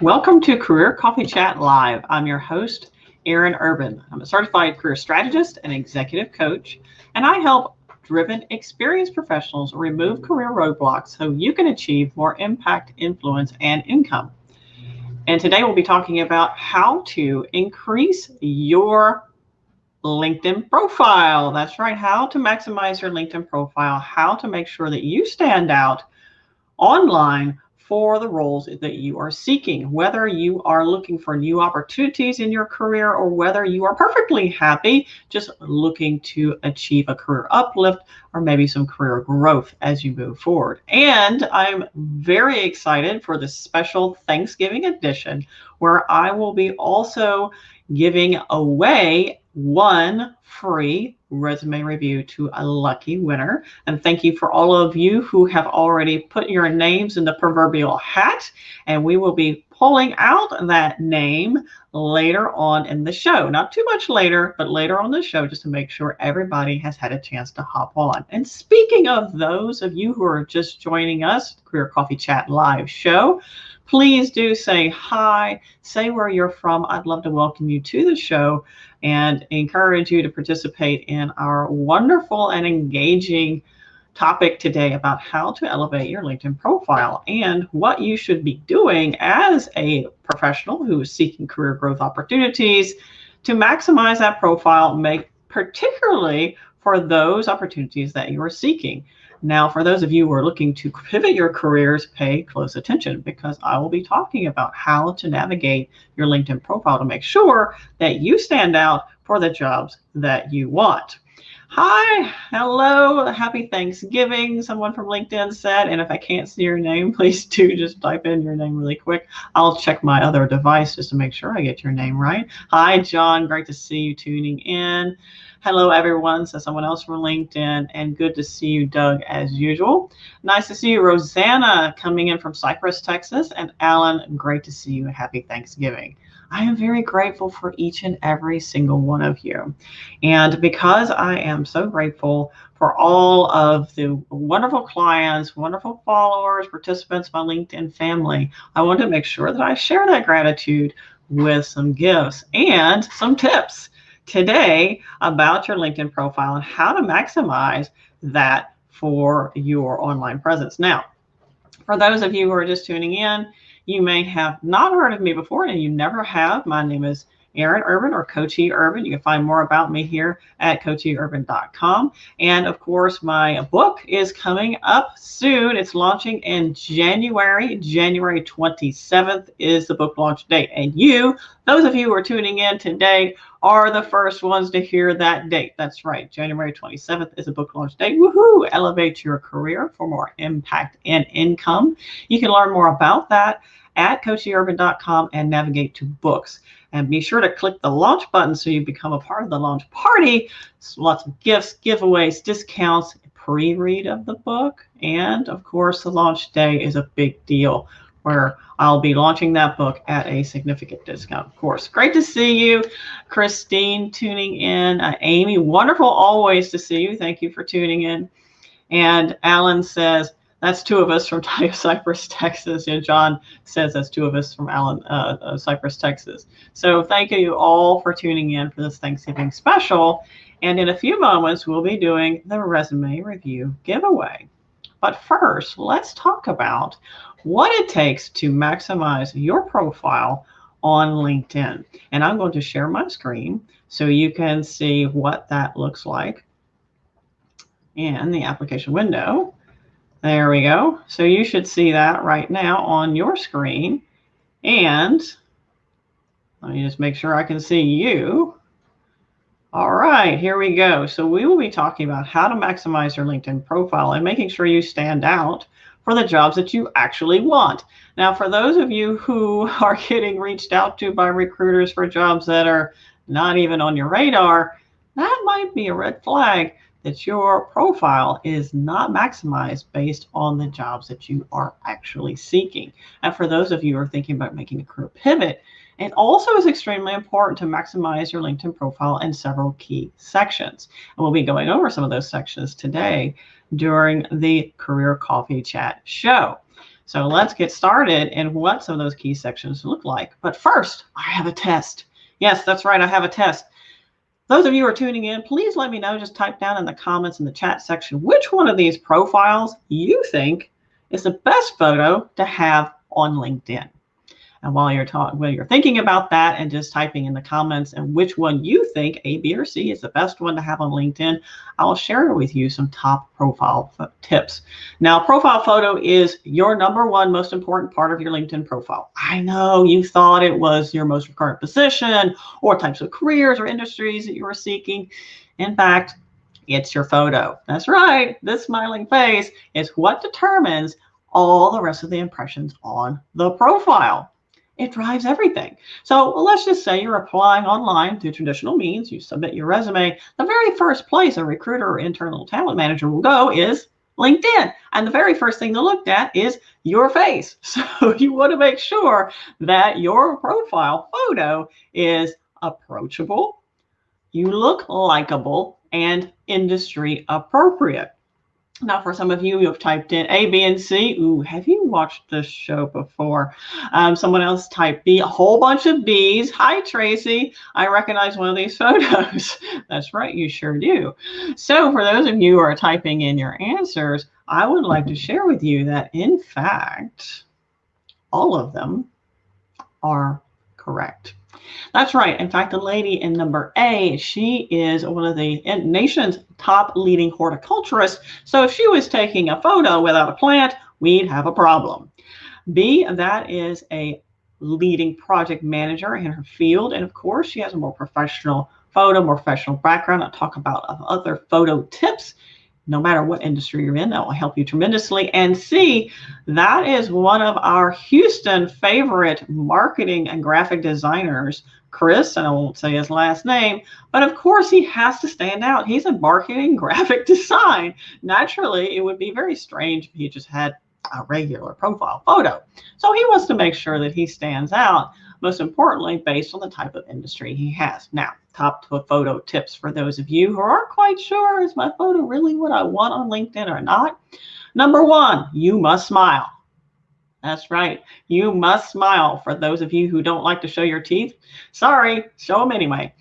Welcome to Career Coffee Chat Live. I'm your host, Erin Urban. I'm a certified career strategist and executive coach, and I help driven, experienced professionals remove career roadblocks so you can achieve more impact, influence, and income. And today we'll be talking about how to increase your LinkedIn profile. That's right, how to maximize your LinkedIn profile, how to make sure that you stand out online for the roles that you are seeking, whether you are looking for new opportunities in your career or whether you are perfectly happy just looking to achieve a career uplift or maybe some career growth as you move forward. And I'm very excited for this special Thanksgiving edition where I will be also giving away one free resume review to a lucky winner. And thank you for all of you who have already put your names in the proverbial hat. And we will be pulling out that name later on in the show. Not too much later, but later on the show, just to make sure everybody has had a chance to hop on. And speaking of those of you who are just joining us, Career Coffee Chat Live show, please do say hi, say where you're from. I'd love to welcome you to the show and encourage you to participate in our wonderful and engaging topic today about how to elevate your LinkedIn profile and what you should be doing as a professional who is seeking career growth opportunities to maximize that profile, particularly for those opportunities that you are seeking. Now, for those of you who are looking to pivot your careers, pay close attention because I will be talking about how to navigate your LinkedIn profile to make sure that you stand out for the jobs that you want. Hi, hello, happy Thanksgiving, someone from LinkedIn said, and if I can't see your name, please do just type in your name really quick. I'll check my other device just to make sure I get your name right. Hi, John, great to see you tuning in. Hello, everyone, says someone else from LinkedIn, and good to see you, Doug, as usual. Nice to see you, Rosanna, coming in from Cypress, Texas, and Alan, great to see you, and happy Thanksgiving. I am very grateful for each and every single one of you. And because I am so grateful for all of the wonderful clients, wonderful followers, participants, my LinkedIn family, I want to make sure that I share that gratitude with some gifts and some tips today about your LinkedIn profile and how to maximize that for your online presence. Now, for those of you who are just tuning in, you may have not heard of me before, and you never have. My name is Erin Urban or Coach E Urban. You can find more about me here at coacheurban.com. And of course, my book is coming up soon. It's launching in January. January 27th is the book launch date. And you, those of you who are tuning in today, are the first ones to hear that date. That's right. January 27th is a book launch date. Woohoo! Elevate your career for more impact and income. You can learn more about that at coacheurban.com and navigate to books. And be sure to click the launch button so you become a part of the launch party. So lots of gifts, giveaways, discounts, pre-read of the book. And of course, the launch day is a big deal where I'll be launching that book at a significant discount, of course. Great to see you, Christine, tuning in. Amy, wonderful always to see you. Thank you for tuning in. And Alan says, that's two of us from Cypress, Texas. And John says that's two of us from Cypress, Texas. So thank you all for tuning in for this Thanksgiving special. And in a few moments, we'll be doing the resume review giveaway. But first, let's talk about what it takes to maximize your profile on LinkedIn. And I'm going to share my screen so you can see what that looks like in the application window. There we go. So you should see that right now on your screen. And let me just make sure I can see you. All right, here we go. So we will be talking about how to maximize your LinkedIn profile and making sure you stand out for the jobs that you actually want. Now, for those of you who are getting reached out to by recruiters for jobs that are not even on your radar, that might be a red flag that your profile is not maximized based on the jobs that you are actually seeking. And for those of you who are thinking about making a career pivot, it also is extremely important to maximize your LinkedIn profile in several key sections. And we'll be going over some of those sections today during the Career Coffee Chat show. So let's get started and what some of those key sections look like. But first, I have a test. Yes, that's right, I have a test. Those of you who are tuning in, please let me know, just type down in the comments in the chat section, which one of these profiles you think is the best photo to have on LinkedIn. And while you're thinking about that and just typing in the comments and which one you think, A, B, or C, is the best one to have on LinkedIn, I'll share with you some top profile tips. Now, profile photo is your number one most important part of your LinkedIn profile. I know you thought it was your most current position or types of careers or industries that you were seeking. In fact, it's your photo. That's right. This smiling face is what determines all the rest of the impressions on the profile. It drives everything. So let's just say you're applying online through traditional means. You submit your resume. The very first place a recruiter or internal talent manager will go is LinkedIn. And the very first thing they'll look at is your face. So you want to make sure that your profile photo is approachable, you look likable, and industry appropriate. Now, for some of you who have typed in A, B, and C, ooh, have you watched this show before? Someone else typed B, a whole bunch of Bs. Hi, Tracy. I recognize one of these photos. That's right, you sure do. So for those of you who are typing in your answers, I would like to share with you that, in fact, all of them are correct. That's right. In fact, the lady in number A, she is one of the nation's top leading horticulturists. So if she was taking a photo without a plant, we'd have a problem. B, that is a leading project manager in her field. And of course, she has a more professional photo, more professional background. I'll talk about other photo tips. No matter what industry you're in, that will help you tremendously. And C, that is one of our Houston favorite marketing and graphic designers, Chris, and I won't say his last name, but of course he has to stand out. He's in marketing graphic design. Naturally, it would be very strange if he just had a regular profile photo. So he wants to make sure that he stands out, most importantly, based on the type of industry he has. Now, top photo tips for those of you who aren't quite sure, is my photo really what I want on LinkedIn or not? Number one, you must smile. That's right, you must smile. For those of you who don't like to show your teeth, sorry, show them anyway.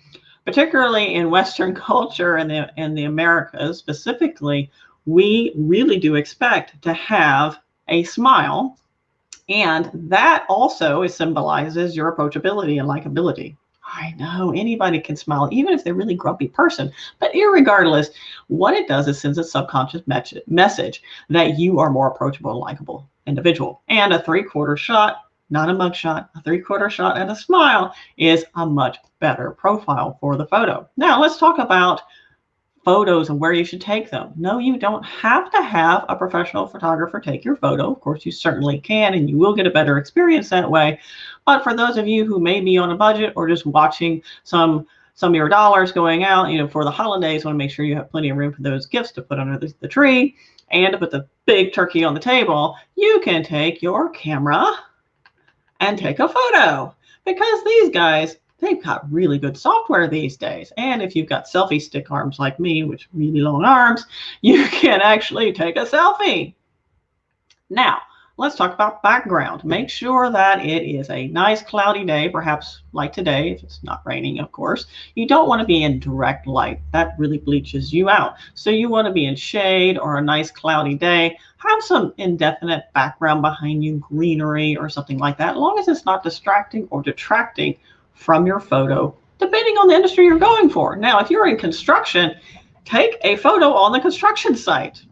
Particularly in Western culture and in the Americas specifically, we really do expect to have a smile, and that also symbolizes your approachability and likability. I know anybody can smile, even if they're a really grumpy person, but irregardless, what it does is sends a subconscious message that you are more approachable and likable individual. And a 3/4 shot, not a mug shot, a 3/4 shot and a smile is a much better profile for the photo. Now let's talk about photos and where you should take them. No, you don't have to have a professional photographer take your photo. Of course, you certainly can, and you will get a better experience that way. But for those of you who may be on a budget or just watching some of your dollars going out, for the holidays, want to make sure you have plenty of room for those gifts to put under the tree and to put the big turkey on the table, you can take your camera and take a photo, because these guys, they've got really good software these days. And if you've got selfie stick arms like me, which really long arms, you can actually take a selfie. Now, let's talk about background. Make sure that it is a nice cloudy day, perhaps like today, if it's not raining, of course. You don't want to be in direct light. That really bleaches you out. So you want to be in shade or a nice cloudy day. Have some indefinite background behind you, greenery or something like that, as long as it's not distracting or detracting from your photo, depending on the industry you're going for. Now, if you're in construction, take a photo on the construction site.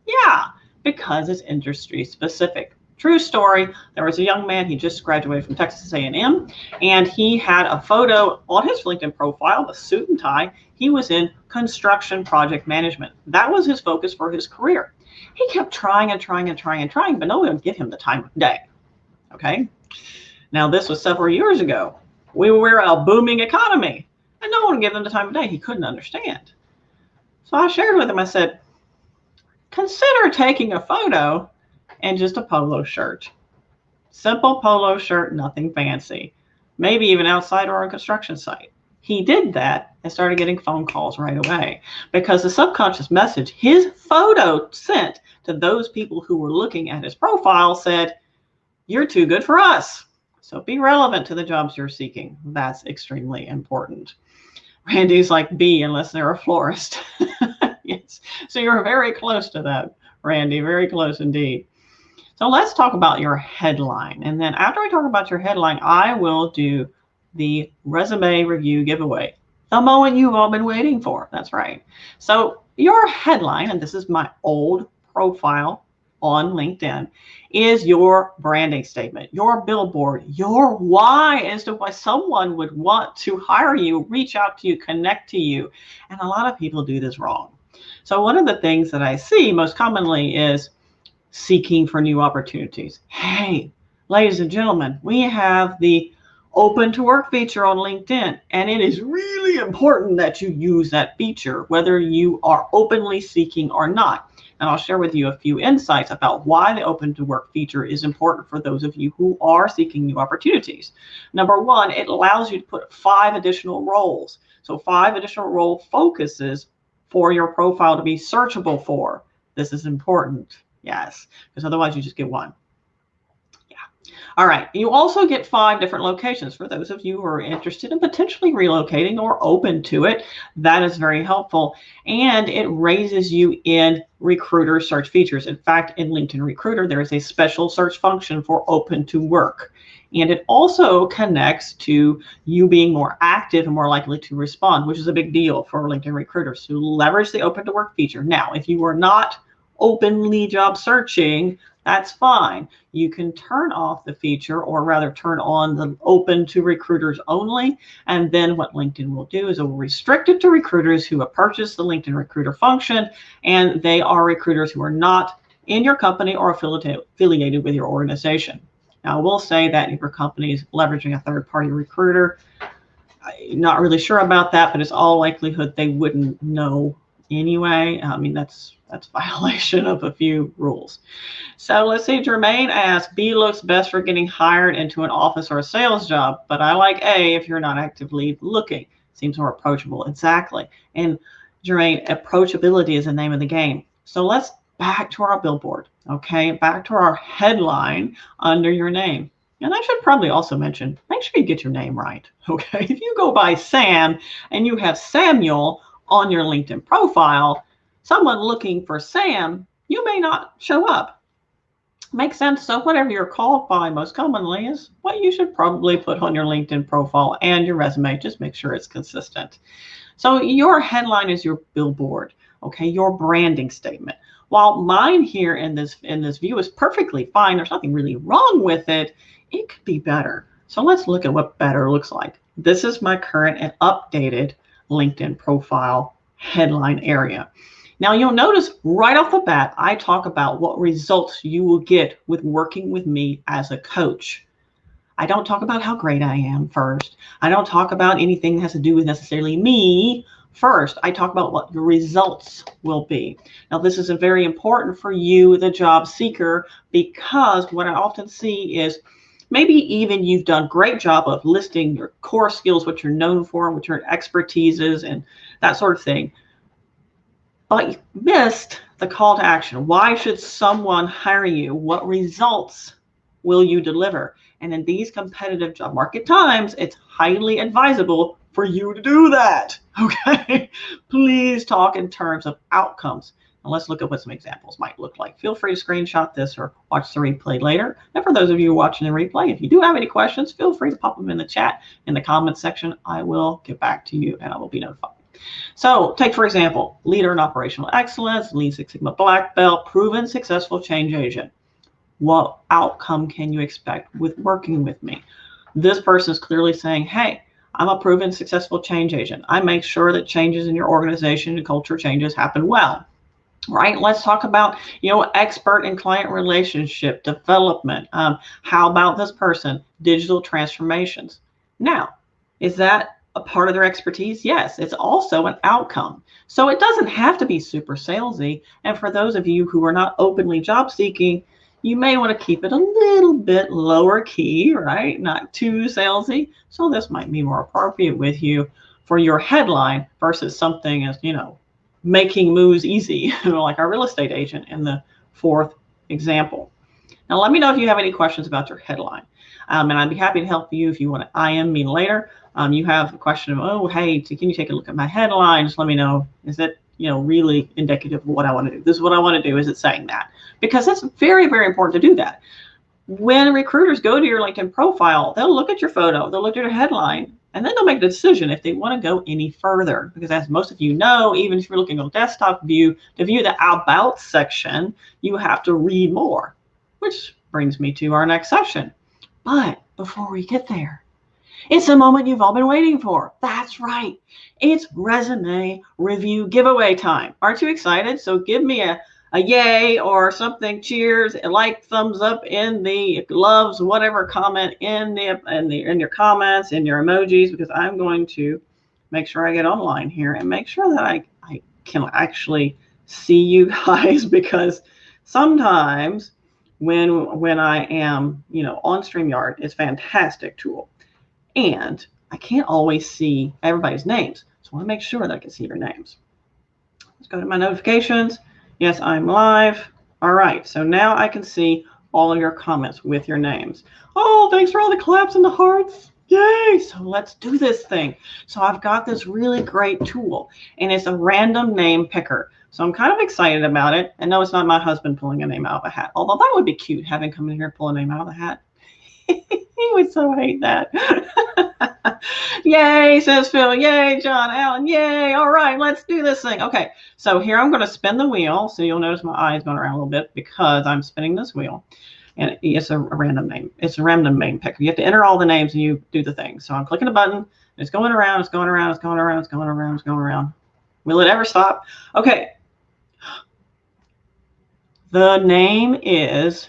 Yeah, because it's industry specific. True story, there was a young man, he just graduated from Texas A&M, and he had a photo on his LinkedIn profile, a suit and tie. He was in construction project management. That was his focus for his career. He kept trying and trying and trying and trying, but no one would give him the time of day. Okay, now this was several years ago. We were a booming economy, and no one would give him the time of day. He couldn't understand. So I shared with him, I said, consider taking a photo in just a polo shirt. Simple polo shirt, nothing fancy. Maybe even outside or on a construction site. He did that and started getting phone calls right away, because the subconscious message his photo sent to those people who were looking at his profile said, you're too good for us. So be relevant to the jobs you're seeking. That's extremely important. Randy's like B unless they're a florist. Yes. So you're very close to that, Randy, very close indeed. So let's talk about your headline. And then after I talk about your headline, I will do the resume review giveaway. The moment you've all been waiting for. That's right. So your headline, and this is my old profile on LinkedIn, is your branding statement, your billboard, your why as to why someone would want to hire you, reach out to you, connect to you. And a lot of people do this wrong. So one of the things that I see most commonly is seeking for new opportunities. Hey, ladies and gentlemen, we have the open to work feature on LinkedIn, and it is really important that you use that feature, whether you are openly seeking or not. And I'll share with you a few insights about why the open to work feature is important for those of you who are seeking new opportunities. Number one, it allows you to put 5 additional roles. So 5 additional role focuses for your profile to be searchable for. This is important. Yes, because otherwise you just get 1. All right, you also get 5 different locations for those of you who are interested in potentially relocating or open to it. That is very helpful. And it raises you in recruiter search features. In fact, in LinkedIn Recruiter, there is a special search function for open to work. And it also connects to you being more active and more likely to respond, which is a big deal for LinkedIn recruiters. So leverage the open to work feature. Now, if you are not openly job searching, that's fine. You can turn off the feature, or rather turn on the open to recruiters only. And then what LinkedIn will do is it will restrict it to recruiters who have purchased the LinkedIn recruiter function, and they are recruiters who are not in your company or affiliated with your organization. Now, I will say that if your company is leveraging a third-party recruiter, I'm not really sure about that, but it's all likelihood they wouldn't know anyway. I mean, that's violation of a few rules. So let's see, Jermaine asks, B looks best for getting hired into an office or a sales job, but I like A if you're not actively looking. Seems more approachable. Exactly. And Jermaine, approachability is the name of the game. So let's back to our billboard, okay? Back to our headline under your name. And I should probably also mention, make sure you get your name right, okay? If you go by Sam and you have Samuel on your LinkedIn profile, someone looking for Sam, you may not show up. Makes sense. So whatever you're called by most commonly is what you should probably put on your LinkedIn profile and your resume. Just make sure it's consistent. So your headline is your billboard, okay? Your branding statement. While mine here in this view is perfectly fine, there's nothing really wrong with it, it could be better. So let's look at what better looks like. This is my current and updated LinkedIn profile headline area. Now you'll notice right off the bat, I talk about what results you will get with working with me as a coach. I don't talk about how great I am first. I don't talk about anything that has to do with necessarily me first. I talk about what your results will be. Now this is very important for you, the job seeker, because what I often see is maybe even you've done a great job of listing your core skills, what you're known for, what your expertise is, and that sort of thing. But you missed the call to action. Why should someone hire you? What results will you deliver? And in these competitive job market times, it's highly advisable for you to do that. Okay? Please talk in terms of outcomes. And let's look at what some examples might look like. Feel free to screenshot this or watch the replay later. And for those of you watching the replay, if you do have any questions, feel free to pop them in the chat, in the comments section. I will get back to you and I will be notified. So take, for example, leader in operational excellence, Lean Six Sigma black belt, proven successful change agent. What outcome can you expect with working with me? This person is clearly saying, hey, I'm a proven successful change agent. I make sure that changes in your organization and culture changes happen well. Right? Let's talk about, expert in client relationship development. How about this person? Digital transformations. Now, is that a part of their expertise? Yes, it's also an outcome. So it doesn't have to be super salesy. And for those of you who are not openly job seeking, you may want to keep it a little bit lower key, right? Not too salesy. So this might be more appropriate with you for your headline versus something as, making moves easy, like our real estate agent in the 4th example. Now, let me know if you have any questions about your headline. And I'd be happy to help you if you want to IM me later. You have a question of, oh, hey, can you take a look at my headline? Just let me know, is it really indicative of what I want to do? This is what I want to do. Is it saying that? Because that's very, very important to do that. When recruiters go to your LinkedIn profile, they'll look at your photo, they'll look at your headline, and then they'll make a decision if they want to go any further. Because as most of you know, even if you're looking on desktop view, to view the About section, you have to read more, which brings me to our next session. But before we get there, it's the moment you've all been waiting for. That's right. It's resume review giveaway time. Aren't you excited? So give me a yay or something, cheers, a like, thumbs up in the loves, whatever comment in your comments, in your emojis, because I'm going to make sure I get online here and make sure that I can actually see you guys, because sometimes when I am, on StreamYard, it's a fantastic tool. And I can't always see everybody's names. So I want to make sure that I can see your names. Let's go to my notifications. Yes, I'm live. All right. So now I can see all of your comments with your names. Oh, thanks for all the claps and the hearts. Yay. So let's do this thing. So I've got this really great tool, and it's a random name picker. So I'm kind of excited about it. And no, it's not my husband pulling a name out of a hat, although that would be cute, having come in here and pull a name out of the hat. He would so hate that. Yay, says Phil. Yay, John Allen. Yay. All right, let's do this thing. Okay, so here I'm going to spin the wheel. So you'll notice my eyes going around a little bit because I'm spinning this wheel. And it's a random name. It's a random name picker. You have to enter all the names and you do the thing. So I'm clicking a button. It's going around. It's going around. It's going around. It's going around. It's going around. Will it ever stop? Okay. The name is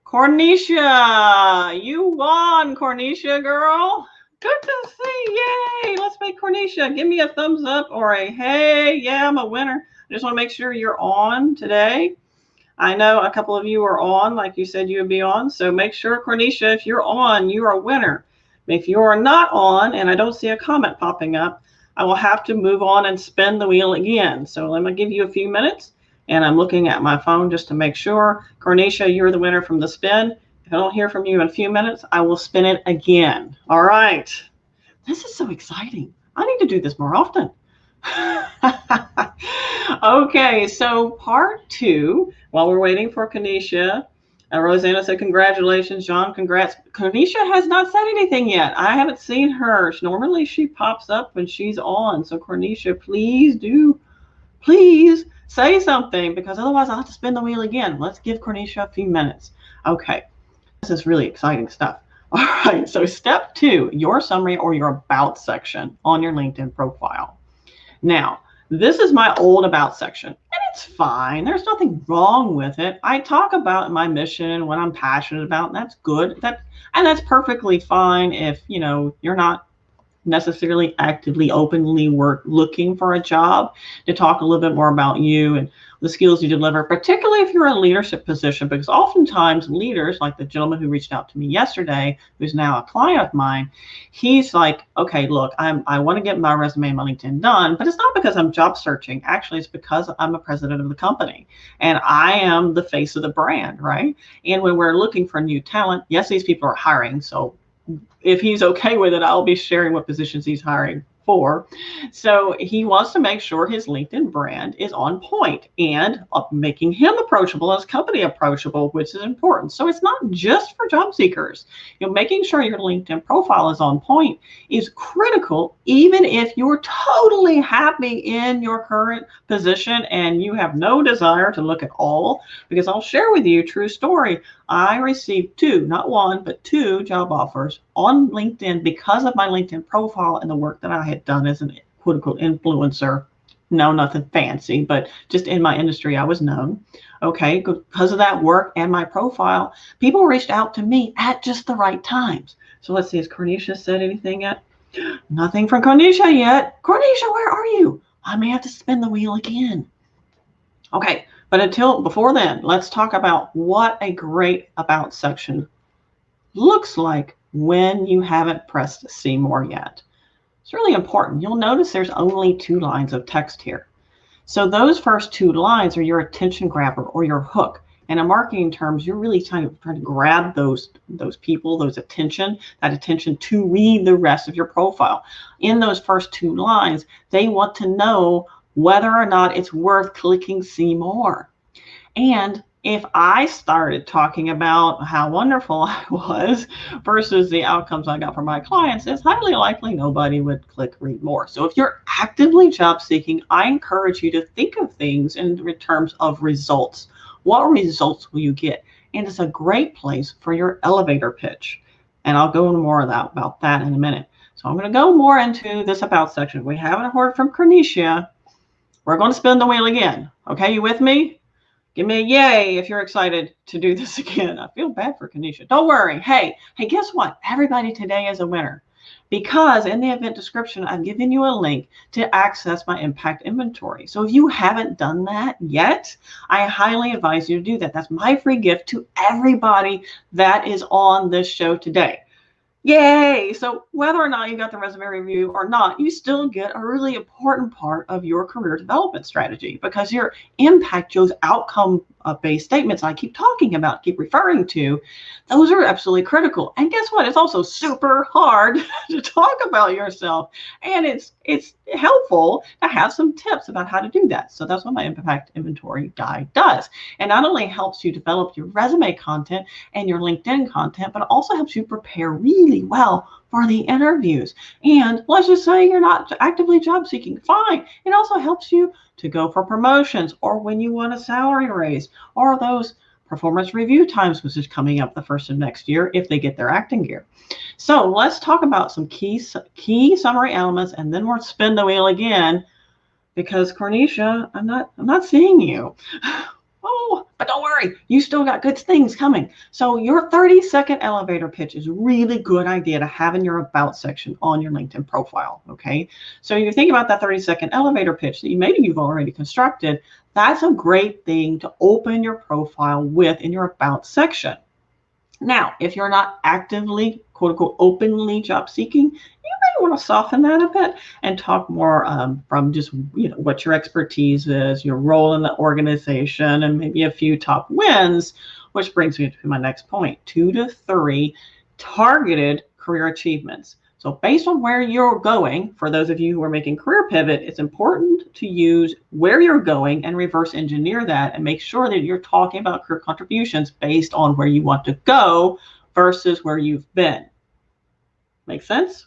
Cornisha. You won, Cornisha, girl. Good to see. Yay. Let's make Cornisha. Give me a thumbs up or a hey. Yeah, I'm a winner. I just want to make sure you're on today. I know a couple of you are on, like you said you would be on. So make sure, Cornisha, if you're on, you are a winner. If you are not on and I don't see a comment popping up, I will have to move on and spin the wheel again. So let me give you a few minutes. And I'm looking at my phone just to make sure. Cornisha, you're the winner from the spin. If I don't hear from you in a few minutes, I will spin it again. All right. This is so exciting. I need to do this more often. Okay, so part 2, while we're waiting for Cornisha, Rosanna said, congratulations, John, congrats. Cornisha has not said anything yet. I haven't seen her. Normally she pops up when she's on. So Cornisha, please say something, because otherwise I'll have to spin the wheel again. Let's give Cornisha a few minutes. Okay, this is really exciting stuff. All right, so step 2, your summary or your about section on your LinkedIn profile. Now, this is my old about section, and it's fine. There's nothing wrong with it. I talk about my mission, what I'm passionate about, and that's good. And that's perfectly fine if, you're not necessarily actively, openly looking for a job, to talk a little bit more about you and the skills you deliver, particularly if you're in a leadership position, because oftentimes leaders, like the gentleman who reached out to me yesterday, who's now a client of mine, he's like, okay, look, I want to get my resume and my LinkedIn done, but it's not because I'm job searching. Actually, it's because I'm a president of the company and I am the face of the brand, right? And when we're looking for new talent, yes, these people are hiring. So if he's okay with it, I'll be sharing what positions he's hiring for. So he wants to make sure his LinkedIn brand is on point and making him approachable, his company approachable, which is important. So it's not just for job seekers. Making sure your LinkedIn profile is on point is critical, even if you're totally happy in your current position and you have no desire to look at all, because I'll share with you a true story. I received 2, not 1, but 2 job offers on LinkedIn because of my LinkedIn profile and the work that I had done as an quote unquote influencer. No, nothing fancy, but just in my industry, I was known. Okay, because of that work and my profile, people reached out to me at just the right times. So let's see, has Cornisha said anything yet? Nothing from Cornisha yet. Cornisha, where are you? I may have to spin the wheel again. Okay, but before then, let's talk about what a great about section looks like when you haven't pressed see more yet. It's really important. You'll notice there's only 2 lines of text here. So those first two lines are your attention grabber or your hook. And in marketing terms, you're really trying to grab those people, that attention to read the rest of your profile. In those first two lines, they want to know whether or not it's worth clicking see more. And if I started talking about how wonderful I was versus the outcomes I got from my clients, it's highly likely nobody would click read more. So if you're actively job seeking, I encourage you to think of things in terms of results. What results will you get? And it's a great place for your elevator pitch. And I'll go into more about that in a minute. So I'm going to go more into this about section. We haven't heard from Cornelia. We're going to spin the wheel again. Okay, you with me? Give me a yay if you're excited to do this again. I feel bad for Kanisha. Don't worry. Hey, guess what? Everybody today is a winner. Because in the event description, I've given you a link to access my impact inventory. So if you haven't done that yet, I highly advise you to do that. That's my free gift to everybody that is on this show today. Yay! So whether or not you got the resume review or not, you still get a really important part of your career development strategy, because your impact, those outcome-based statements I keep talking about, keep referring to, those are absolutely critical. And guess what? It's also super hard to talk about yourself. And it's helpful to have some tips about how to do that. So that's what my impact inventory guide does. And not only helps you develop your resume content and your LinkedIn content, but it also helps you prepare really well for the interviews. And let's just say you're not actively job seeking, fine. It also helps you to go for promotions, or when you want a salary raise, or those performance review times, which is coming up the first of next year if they get their acting gear. So let's talk about some key summary elements, and then we'll spin the wheel again, because Cornelia, I'm not seeing you. Oh, but don't worry, you still got good things coming. So your 30-second elevator pitch is a really good idea to have in your about section on your LinkedIn profile, okay? So you think about that 30-second elevator pitch that maybe you've already constructed. That's a great thing to open your profile with in your about section. Now, if you're not actively, quote unquote, openly job seeking, you may want to soften that a bit and talk more from just, what your expertise is, your role in the organization, and maybe a few top wins, which brings me to my next point, 2 to 3 targeted career achievements. So based on where you're going, for those of you who are making career pivot, it's important to use where you're going and reverse engineer that and make sure that you're talking about career contributions based on where you want to go versus where you've been. Make sense?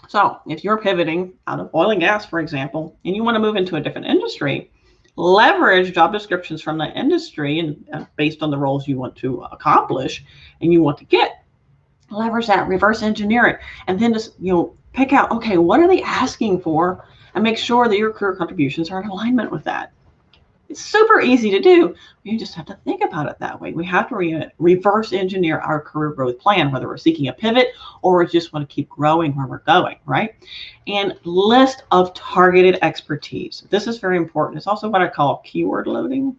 So if you're pivoting out of oil and gas, for example, and you want to move into a different industry, leverage job descriptions from that industry and based on the roles you want to accomplish and you want to get. Leverage that, reverse engineer it, and then just pick out, okay, what are they asking for, and make sure that your career contributions are in alignment with that. It's super easy to do. You just have to think about it that way. We have to reverse engineer our career growth plan, whether we're seeking a pivot or we just want to keep growing where we're going, right? And list of targeted expertise. This is very important. It's also what I call keyword loading.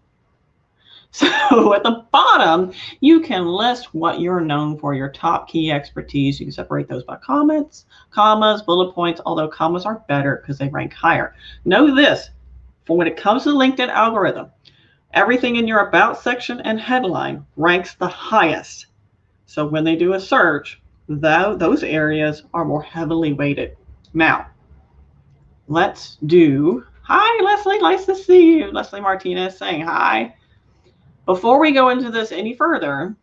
So at the bottom, you can list what you're known for, your top key expertise. You can separate those by commas, bullet points, although commas are better because they rank higher. Know this, for when it comes to the LinkedIn algorithm, everything in your about section and headline ranks the highest. So when they do a search, those areas are more heavily weighted. Now, let's do, hi, Leslie, nice to see you. Leslie Martinez saying hi. Before we go into this any further,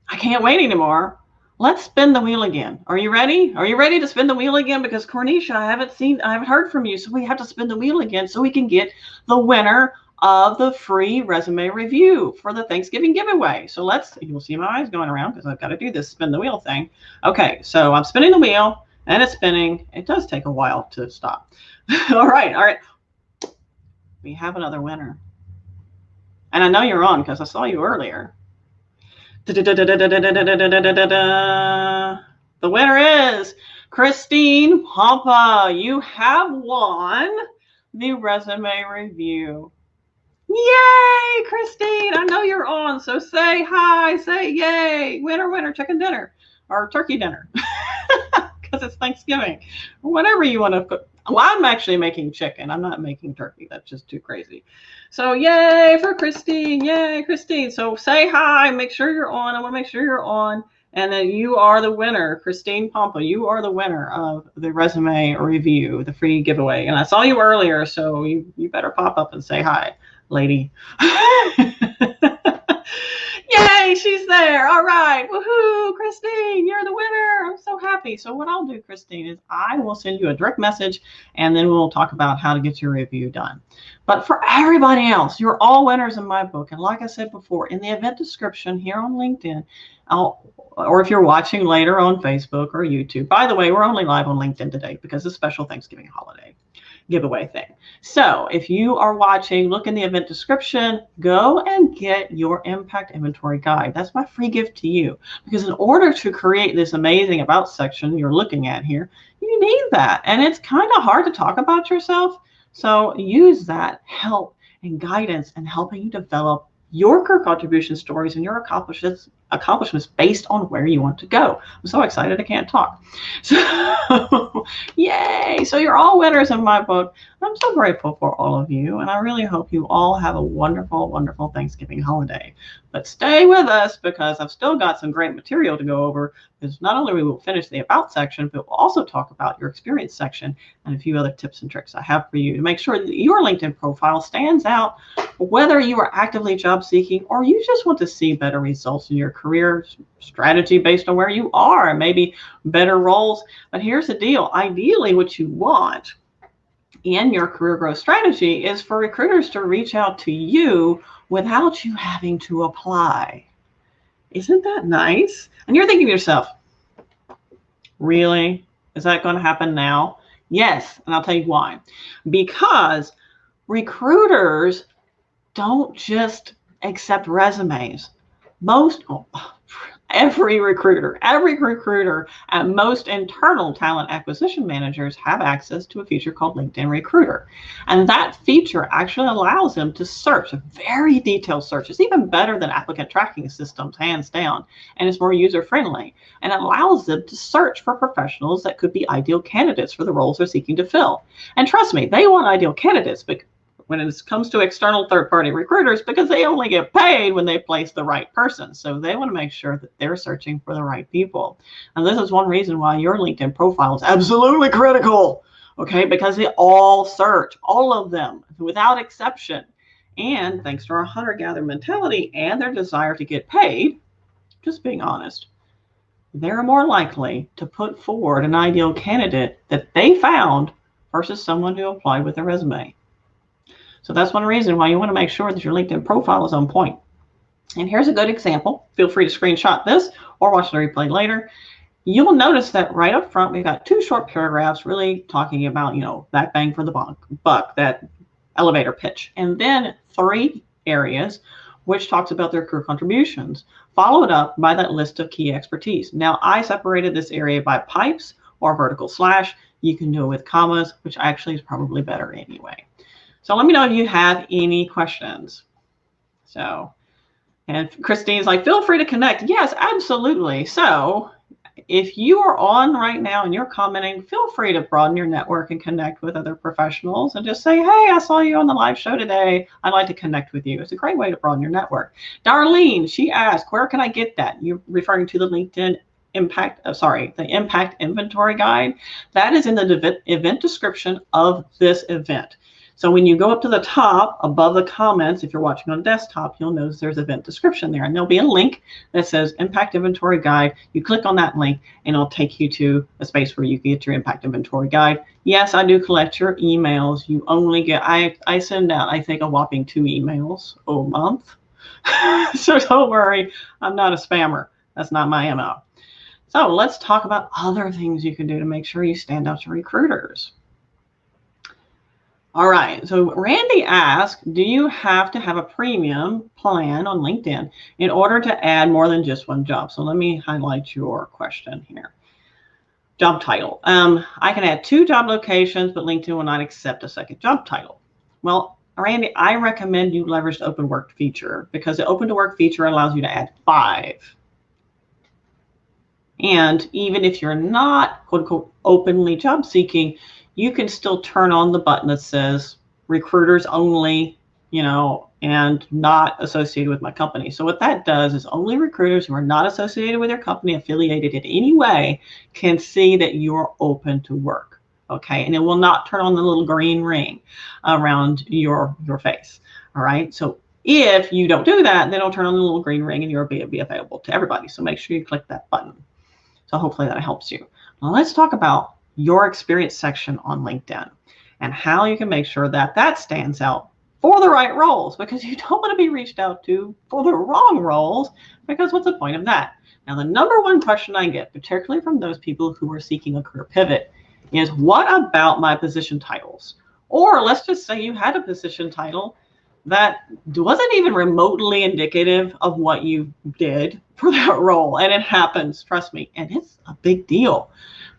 I can't wait anymore. Let's spin the wheel again. Are you ready? Are you ready to spin the wheel again? Because Cornelia, I haven't heard from you, so we have to spin the wheel again so we can get the winner of the free resume review for the Thanksgiving giveaway. So you'll see my eyes going around because I've got to do this spin the wheel thing. Okay, so I'm spinning the wheel and it's spinning. It does take a while to stop. All right. We have another winner. And I know you're on because I saw you earlier. The winner is Christine Pampa. You have won the resume review. Yay, Christine. I know you're on. So say hi, say yay. Winner, chicken dinner or turkey dinner. Because it's Thanksgiving. Whatever you want to cook. Well, I'm actually making chicken. I'm not making turkey. That's just too crazy. So yay for Christine. Yay, Christine. So say hi. Make sure you're on. I want to make sure you're on. And then you are the winner, Christine Pompa. You are the winner of the resume review, the free giveaway. And I saw you earlier, so you better pop up and say hi, lady. Yay, she's there. All right. Woohoo, Christine, you're the winner. I'm so happy. So what I'll do, Christine, is I will send you a direct message and then we'll talk about how to get your review done. But for everybody else, you're all winners in my book. And like I said before, in the event description here on LinkedIn, or if you're watching later on Facebook or YouTube. By the way, we're only live on LinkedIn today because it's a special Thanksgiving holiday giveaway thing. So if you are watching, look in the event description, go and get your impact inventory guide. That's my free gift to you, because in order to create this amazing about section you're looking at here, you need that. And it's kind of hard to talk about yourself. So use that help and guidance in helping you develop your career contribution stories and your accomplishments based on where you want to go. I'm so excited I can't talk. So yay! So you're all winners in my book. I'm so grateful for all of you, and I really hope you all have a wonderful, wonderful Thanksgiving holiday. But stay with us because I've still got some great material to go over, because not only will we finish the about section, but we'll also talk about your experience section and a few other tips and tricks I have for you to make sure that your LinkedIn profile stands out, whether you are actively job seeking or you just want to see better results in your career strategy based on where you are and maybe better roles. But here's the deal. Ideally, what you want in your career growth strategy is for recruiters to reach out to you without you having to apply. Isn't that nice? And you're thinking to yourself, really? Is that going to happen now? Yes, and I'll tell you why. Because recruiters don't just accept resumes. Every recruiter and most internal talent acquisition managers have access to a feature called LinkedIn Recruiter. And that feature actually allows them to search, very detailed searches, even better than applicant tracking systems, hands down, and it's more user-friendly, and it allows them to search for professionals that could be ideal candidates for the roles they're seeking to fill. And trust me, they want ideal candidates, but when it comes to external third-party recruiters, because they only get paid when they place the right person. So they want to make sure that they're searching for the right people. And this is one reason why your LinkedIn profile is absolutely critical, okay? Because they all search, all of them, without exception. And thanks to our hunter-gatherer mentality and their desire to get paid, just being honest, they're more likely to put forward an ideal candidate that they found versus someone who applied with a resume. So that's one reason why you want to make sure that your LinkedIn profile is on point. And here's a good example. Feel free to screenshot this or watch the replay later. You will notice that right up front, we've got two short paragraphs really talking about, that bang for the buck, that elevator pitch. And then 3 areas which talks about their career contributions, followed up by that list of key expertise. Now, I separated this area by pipes or vertical slash. You can do it with commas, which actually is probably better anyway. So let me know if you have any questions. And Christine's like, feel free to connect. Yes, absolutely. So if you are on right now and you're commenting, feel free to broaden your network and connect with other professionals and just say, hey, I saw you on the live show today. I'd like to connect with you. It's a great way to broaden your network. Darlene, she asked, where can I get that? You're referring to the LinkedIn the impact inventory guide. That is in the event description of this event. So when you go up to the top above the comments, if you're watching on desktop, you'll notice there's event description there, and there'll be a link that says Impact Inventory Guide. You click on that link and it'll take you to a space where you can get your Impact Inventory Guide. Yes, I do collect your emails. You only get, I send out, I think, a whopping 2 emails a month. So don't worry, I'm not a spammer. That's not my MO. So let's talk about other things you can do to make sure you stand out to recruiters. All right, so Randy asked, do you have to have a premium plan on LinkedIn in order to add more than just one job? So let me highlight your question here. Job title. I can add 2 job locations, but LinkedIn will not accept a second job title. Well, Randy, I recommend you leverage the open work feature, because the open to work feature allows you to add 5. And even if you're not, quote unquote, openly job seeking, you can still turn on the button that says recruiters only, and not associated with my company. So what that does is only recruiters who are not associated with your company, affiliated in any way, can see that you're open to work. Okay, and it will not turn on the little green ring around your face. All right, so if you don't do that, then it'll turn on the little green ring and you'll be available to everybody. So make sure you click that button. So hopefully that helps you. Now let's talk about your experience section on LinkedIn and how you can make sure that that stands out for the right roles, because you don't want to be reached out to for the wrong roles, because what's the point of that? Now, the number one question I get, particularly from those people who are seeking a career pivot, is what about my position titles? Or let's just say you had a position title that wasn't even remotely indicative of what you did for that role. And it happens, trust me, and it's a big deal,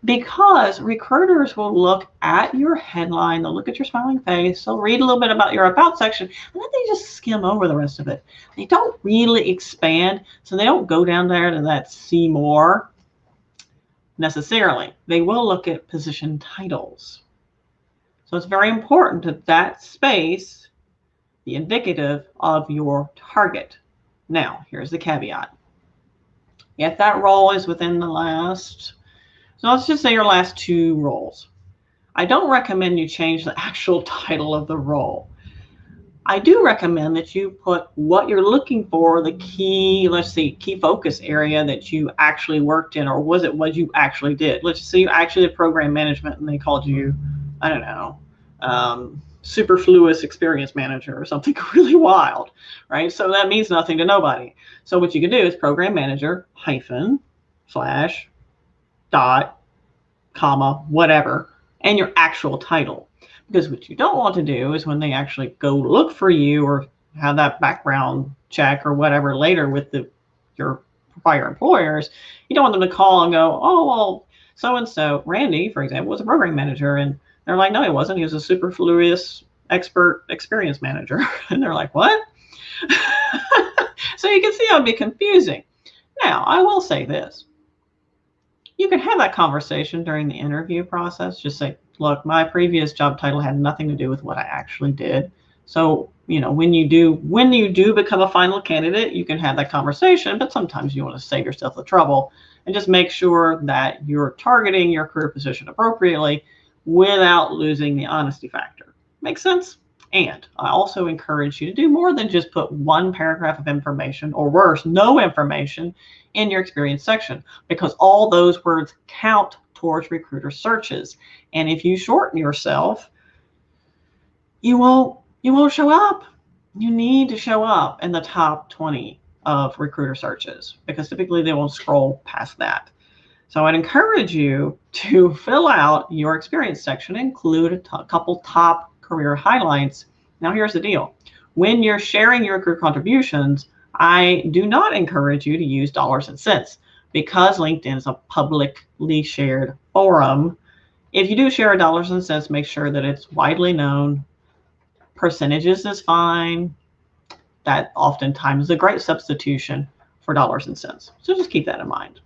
because recruiters will look at your headline, they'll look at your smiling face, they'll read a little bit about your about section, and then they just skim over the rest of it. They don't really expand, so they don't go down there to that see more necessarily. They will look at position titles. So it's very important that that space be indicative of your target. Now, here's the caveat. If that role is within the last, so let's just say your last 2 roles, I don't recommend you change the actual title of the role. I do recommend that you put what you're looking for, the key, let's see, key focus area that you actually worked in, or was it what you actually did? Let's say you actually did program management and they called you, I don't know, superfluous experience manager or something really wild, right? So that means nothing to nobody. So what you can do is program manager / comma, whatever, and your actual title. Because what you don't want to do is when they actually go look for you or have that background check or whatever later with your prior employers, you don't want them to call and go, oh, well, so-and-so, Randy, for example, was a program manager. And they're like, no, he wasn't. He was a superfluous expert experience manager. And they're like, what? So you can see how it'd be confusing. Now, I will say this. You can have that conversation during the interview process. Just say, look, my previous job title had nothing to do with what I actually did. So, when you do become a final candidate, you can have that conversation, but sometimes you want to save yourself the trouble and just make sure that you're targeting your career position appropriately without losing the honesty factor. Make sense? And I also encourage you to do more than just put one paragraph of information, or worse, no information in your experience section, because all those words count towards recruiter searches. And if you shorten yourself, you won't show up. You need to show up in the top 20 of recruiter searches, because typically they won't scroll past that. So I'd encourage you to fill out your experience section, include a couple top career highlights. Now here's the deal. When you're sharing your career contributions, I do not encourage you to use dollars and cents, because LinkedIn is a publicly shared forum. If you do share dollars and cents, make sure that it's widely known. Percentages is fine. That oftentimes is a great substitution for dollars and cents. So just keep that in mind.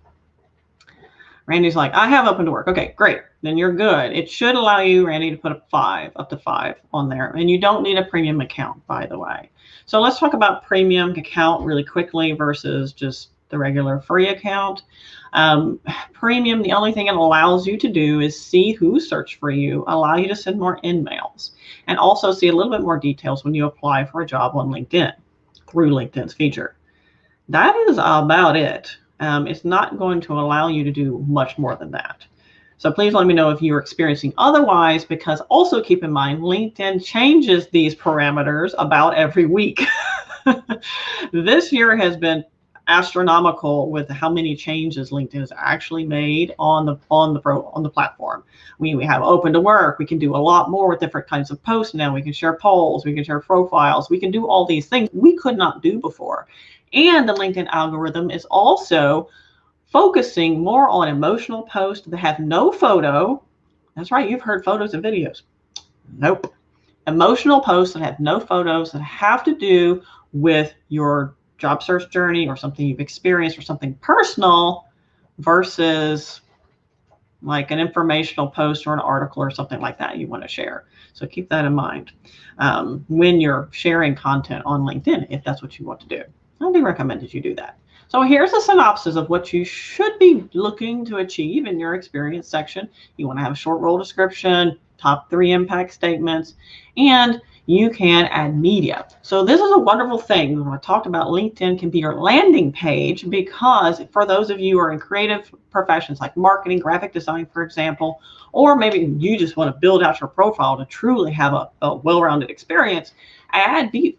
Randy's like, I have open to work. Okay, great. Then you're good. It should allow you, Randy, to put up to 5 on there. And you don't need a premium account, by the way. So let's talk about premium account really quickly versus just the regular free account. Premium, the only thing it allows you to do is see who searched for you, allow you to send more emails, and also see a little bit more details when you apply for a job on LinkedIn through LinkedIn's feature. That is about it. It's not going to allow you to do much more than that. So please let me know if you're experiencing otherwise, because also keep in mind, LinkedIn changes these parameters about every week. This year has been astronomical with how many changes LinkedIn has actually made on the platform. We have open to work. We can do a lot more with different kinds of posts now. We can share polls. We can share profiles. We can do all these things we could not do before. And the LinkedIn algorithm is also focusing more on emotional posts that have no photo. That's right, you've heard photos and videos. Nope. Emotional posts that have no photos, that have to do with your job search journey or something you've experienced or something personal, versus like an informational post or an article or something like that you want to share. So keep that in mind when you're sharing content on LinkedIn, if that's what you want to do. I do recommend that you do that. So here's a synopsis of what you should be looking to achieve in your experience section. You want to have a short role description, top 3 impact statements, and you can add media. So this is a wonderful thing. When I talked about LinkedIn can be your landing page, because for those of you who are in creative professions like marketing, graphic design, for example, or maybe you just want to build out your profile to truly have a well-rounded experience,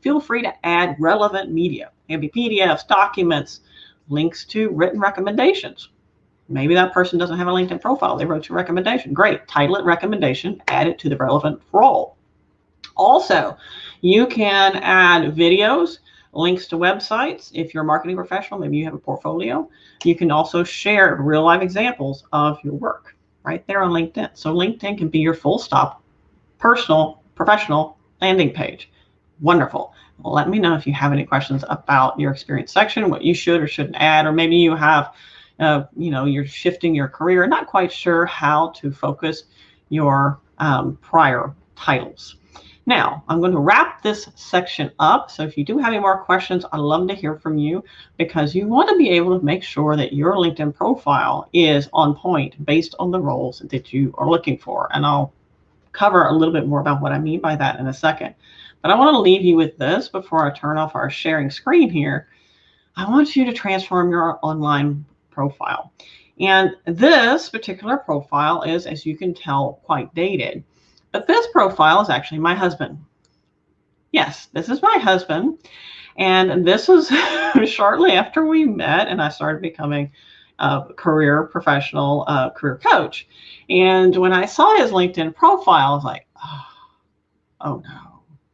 feel free to add relevant media. It can be PDFs, documents, links to written recommendations. Maybe that person doesn't have a LinkedIn profile. They wrote your recommendation. Great. Title it recommendation, add it to the relevant role. Also, you can add videos, links to websites. If you're a marketing professional, maybe you have a portfolio. You can also share real life examples of your work right there on LinkedIn. So LinkedIn can be your full stop, personal, professional landing page. Wonderful. Well, let me know if you have any questions about your experience section, what you should or shouldn't add, or maybe you have, you're shifting your career, not quite sure how to focus your prior titles. Now, I'm going to wrap this section up. So if you do have any more questions, I'd love to hear from you, because you want to be able to make sure that your LinkedIn profile is on point based on the roles that you are looking for. And I'll cover a little bit more about what I mean by that in a second. But I want to leave you with this before I turn off our sharing screen here. I want you to transform your online profile. And this particular profile is, as you can tell, quite dated. But this profile is actually my husband. Yes, this is my husband. And this was shortly after we met and I started becoming a career professional, career coach. And when I saw his LinkedIn profile, I was like, oh no.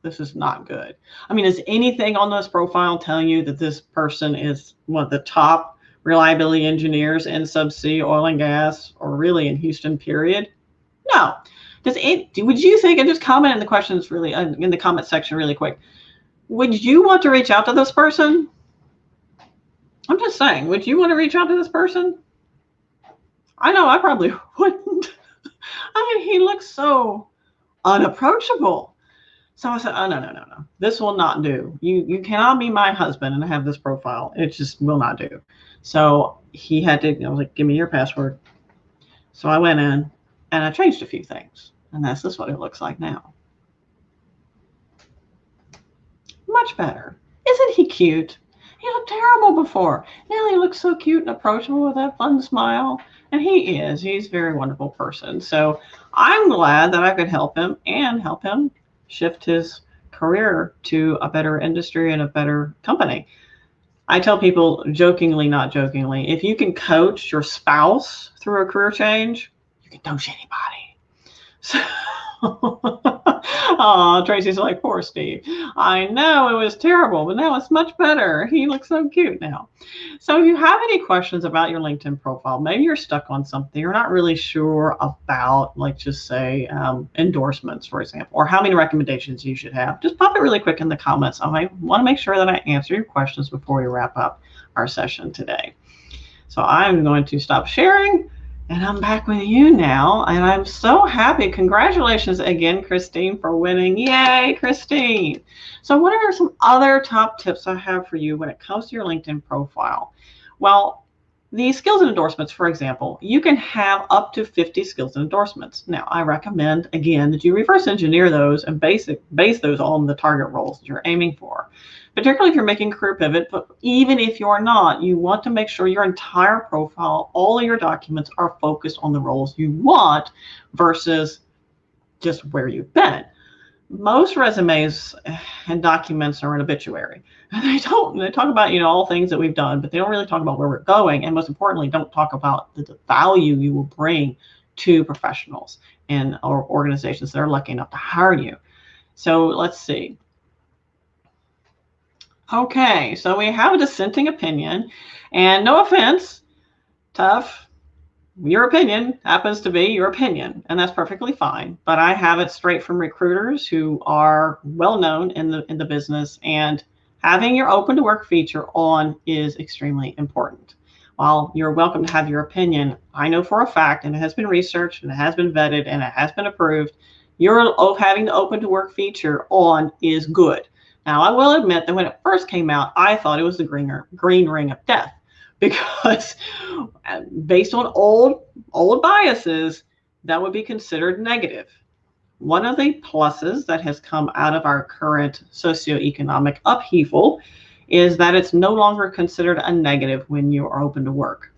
This is not good. I mean, does anything on this profile tell you that this person is one of the top reliability engineers in subsea oil and gas, or really in Houston, period? No. Would you think, and just comment in the questions really, in the comment section really quick, would you want to reach out to this person? I'm just saying, would you want to reach out to this person? I know I probably wouldn't. I mean, he looks so unapproachable. So I said, oh, no. This will not do. You cannot be my husband and have this profile. It just will not do. So he had to, I was like, give me your password. So I went in and I changed a few things. And this is what it looks like now. Much better. Isn't he cute? He looked terrible before. Now he looks so cute and approachable with that fun smile. And he's a very wonderful person. So I'm glad that I could help him shift his career to a better industry and a better company. I tell people, jokingly, not jokingly, if you can coach your spouse through a career change, you can coach anybody. So, oh, Tracy's like, poor Steve. I know it was terrible, but now it's much better. He looks so cute now. So if you have any questions about your LinkedIn profile, maybe you're stuck on something, you're not really sure about, like, just say endorsements, for example, or how many recommendations you should have, just pop it really quick in the comments. I want to make sure that I answer your questions before we wrap up our session today. So I'm going to stop sharing. And I'm back with you now, and I'm so happy. Congratulations again, Christine, for winning. Yay, Christine. So what are some other top tips I have for you when it comes to your LinkedIn profile? Well, the skills and endorsements, for example, you can have up to 50 skills and endorsements. Now, I recommend, again, that you reverse engineer those and base those on the target roles that you're aiming for. Particularly if you're making a career pivot, but even if you're not, you want to make sure your entire profile, all of your documents are focused on the roles you want versus just where you've been. Most resumes and documents are an obituary. They talk about, all things that we've done, but they don't really talk about where we're going. And most importantly, don't talk about the value you will bring to professionals and or organizations that are lucky enough to hire you. So let's see. Okay, so we have a dissenting opinion, and no offense, tough, your opinion happens to be your opinion, and that's perfectly fine. But I have it straight from recruiters who are well known in the business, and having your open to work feature on is extremely important. While you're welcome to have your opinion, I know for a fact, and it has been researched and it has been vetted and it has been approved, your having the open to work feature on is good. Now, I will admit that when it first came out, I thought it was the green ring of death because based on old biases, that would be considered negative. One of the pluses that has come out of our current socioeconomic upheaval is that it's no longer considered a negative when you are open to work.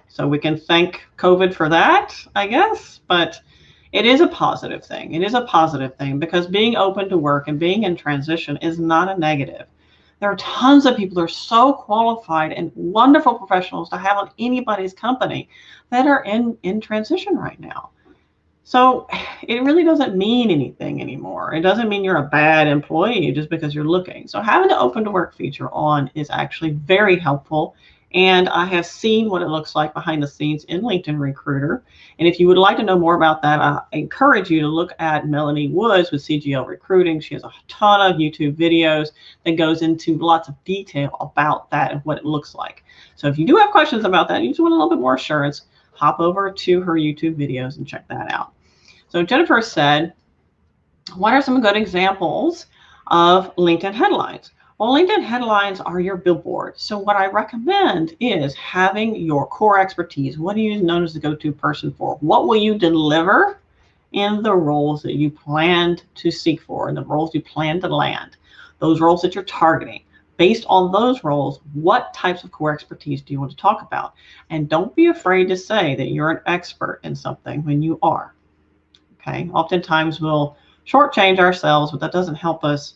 So we can thank COVID for that, I guess, but it is a positive thing. It is a positive thing because being open to work and being in transition is not a negative. There are tons of people that are so qualified and wonderful professionals to have on anybody's company that are in transition right now. So it really doesn't mean anything anymore. It doesn't mean you're a bad employee just because you're looking. So having the open to work feature on is actually very helpful. And I have seen what it looks like behind the scenes in LinkedIn Recruiter. And if you would like to know more about that, I encourage you to look at Melanie Woods with CGL Recruiting. She has a ton of YouTube videos that goes into lots of detail about that and what it looks like. So if you do have questions about that, you just want a little bit more assurance, hop over to her YouTube videos and check that out. So Jennifer said, what are some good examples of LinkedIn headlines? Well, LinkedIn headlines are your billboard. So what I recommend is having your core expertise. What are you known as the go-to person for? What will you deliver in the roles that you planned to seek for and the roles you plan to land? Those roles that you're targeting. Based on those roles, what types of core expertise do you want to talk about? And don't be afraid to say that you're an expert in something when you are. Okay, oftentimes we'll shortchange ourselves, but that doesn't help us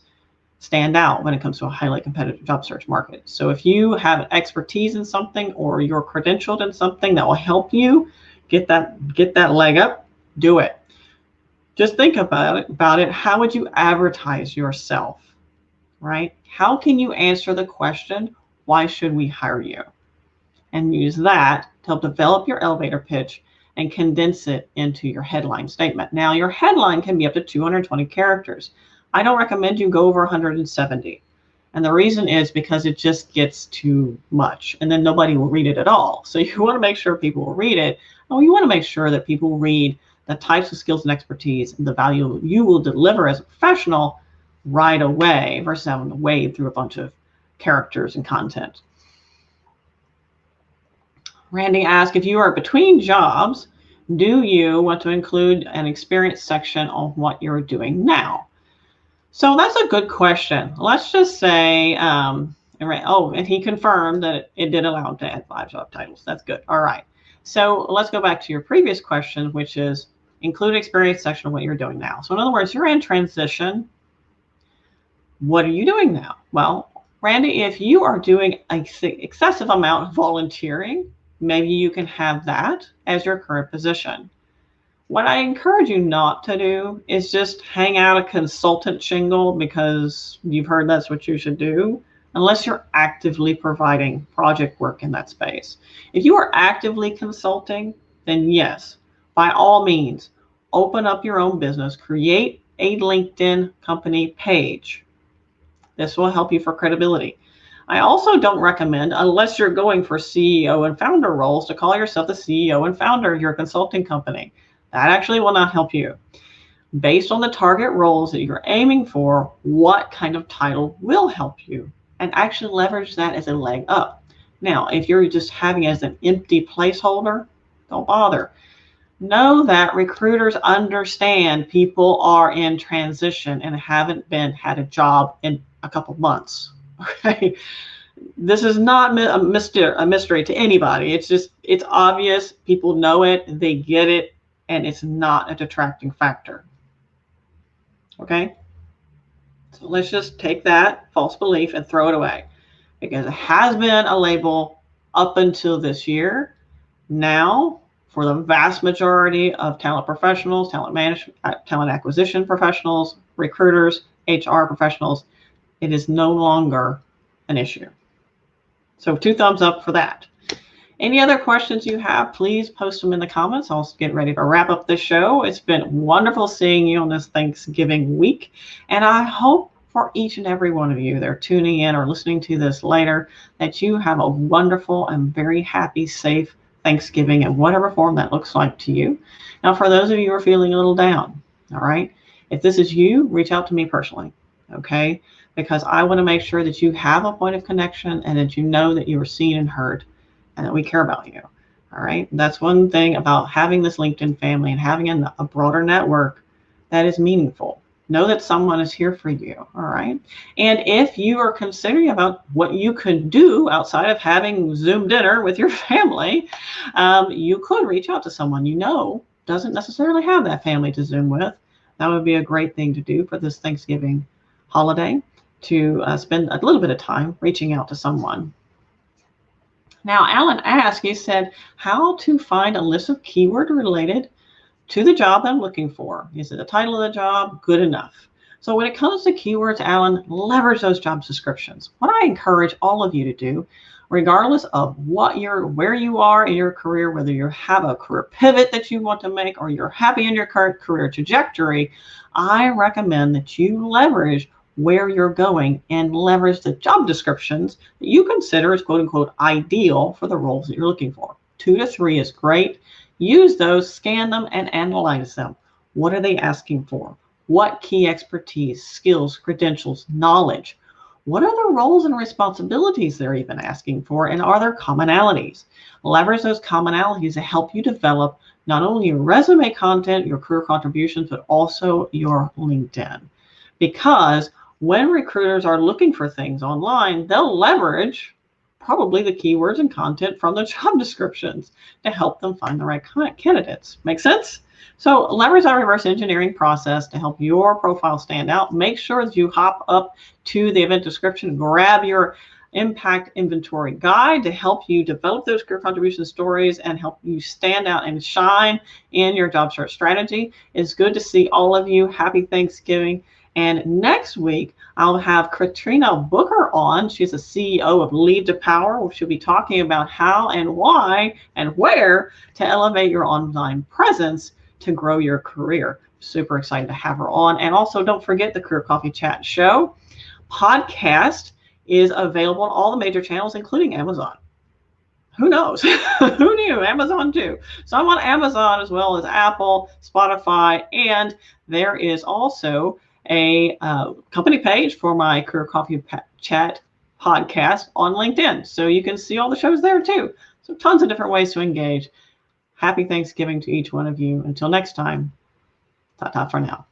stand out when it comes to a highly competitive job search market. So if you have expertise in something or you're credentialed in something that will help you get that leg up, do it. Just think about it. How would you advertise yourself, right? How can you answer the question, why should we hire you? And use that to help develop your elevator pitch and condense it into your headline statement. Now, your headline can be up to 220 characters. I don't recommend you go over 170. And the reason is because it just gets too much and then nobody will read it at all. So you want to make sure people will read it. And you want to make sure that people read the types of skills and expertise and the value you will deliver as a professional right away versus having to wade through a bunch of characters and content. Randy asked, if you are between jobs, do you want to include an experience section on what you're doing now? So that's a good question. Let's just say, and he confirmed that it did allow him to add 5 job titles. That's good. All right. So let's go back to your previous question, which is include experience section on what you're doing now. So in other words, you're in transition. What are you doing now? Well, Randy, if you are doing an excessive amount of volunteering, maybe you can have that as your current position. What I encourage you not to do is just hang out a consultant shingle because you've heard that's what you should do, unless you're actively providing project work in that space. If you are actively consulting, then yes, by all means, open up your own business, create a LinkedIn company page. This will help you for credibility. I also don't recommend, unless you're going for CEO and founder roles, to call yourself the CEO and founder of your consulting company. That actually will not help you. Based on the target roles that you're aiming for, what kind of title will help you? And actually leverage that as a leg up. Now, if you're just having it as an empty placeholder, don't bother. Know that recruiters understand people are in transition and haven't had a job in a couple months. Okay, this is not a mystery to anybody. It's obvious. People know it, they get it, and it's not a detracting factor. Okay, so let's just take that false belief and throw it away, because it has been a label up until this year. Now, for the vast majority of talent professionals, talent acquisition professionals, recruiters, HR professionals, it is no longer an issue. So 2 thumbs up for that. Any other questions you have, please post them in the comments. I'll get ready to wrap up this show. It's been wonderful seeing you on this Thanksgiving week, and I hope for each and every one of you that are tuning in or listening to this later, that you have a wonderful and very happy, safe Thanksgiving in whatever form that looks like to you. Now, for those of you who are feeling a little down, all right, if this is you, reach out to me personally, okay? Because I want to make sure that you have a point of connection and that you know that you are seen and heard and that we care about you. All right. That's one thing about having this LinkedIn family and having a broader network that is meaningful. Know that someone is here for you. All right. And if you are considering about what you could do outside of having Zoom dinner with your family, you could reach out to someone you know doesn't necessarily have that family to Zoom with. That would be a great thing to do for this Thanksgiving holiday, to spend a little bit of time reaching out to someone. Now, Alan asked, he said, how to find a list of keywords related to the job I'm looking for. Is it the title of the job? Good enough. So when it comes to keywords, Alan, leverage those job descriptions. What I encourage all of you to do, regardless of where you are in your career, whether you have a career pivot that you want to make or you're happy in your current career trajectory, I recommend that you leverage where you're going and leverage the job descriptions that you consider as quote unquote ideal for the roles that you're looking for. 2 to 3 is great. Use those, scan them, and analyze them. What are they asking for? What key expertise, skills, credentials, knowledge? What are the roles and responsibilities they're even asking for? And are there commonalities? Leverage those commonalities to help you develop not only your resume content, your career contributions, but also your LinkedIn. Because when recruiters are looking for things online, they'll leverage probably the keywords and content from the job descriptions to help them find the right candidates. Make sense? So leverage our reverse engineering process to help your profile stand out. Make sure that you hop up to the event description, grab your impact inventory guide to help you develop those career contribution stories and help you stand out and shine in your job search strategy. It's good to see all of you. Happy Thanksgiving. And next week, I'll have Katrina Booker on. She's a CEO of Lead to Power. She'll be talking about how and why and where to elevate your online presence to grow your career. Super excited to have her on. And also, don't forget the Career Coffee Chat Show podcast is available on all the major channels, including Amazon. Who knows? Who knew? Amazon too. So I'm on Amazon as well as Apple, Spotify, and there is also a company page for my Career Coffee Chat podcast on LinkedIn. So you can see all the shows there too. So tons of different ways to engage. Happy Thanksgiving to each one of you. Until next time, ta-ta for now.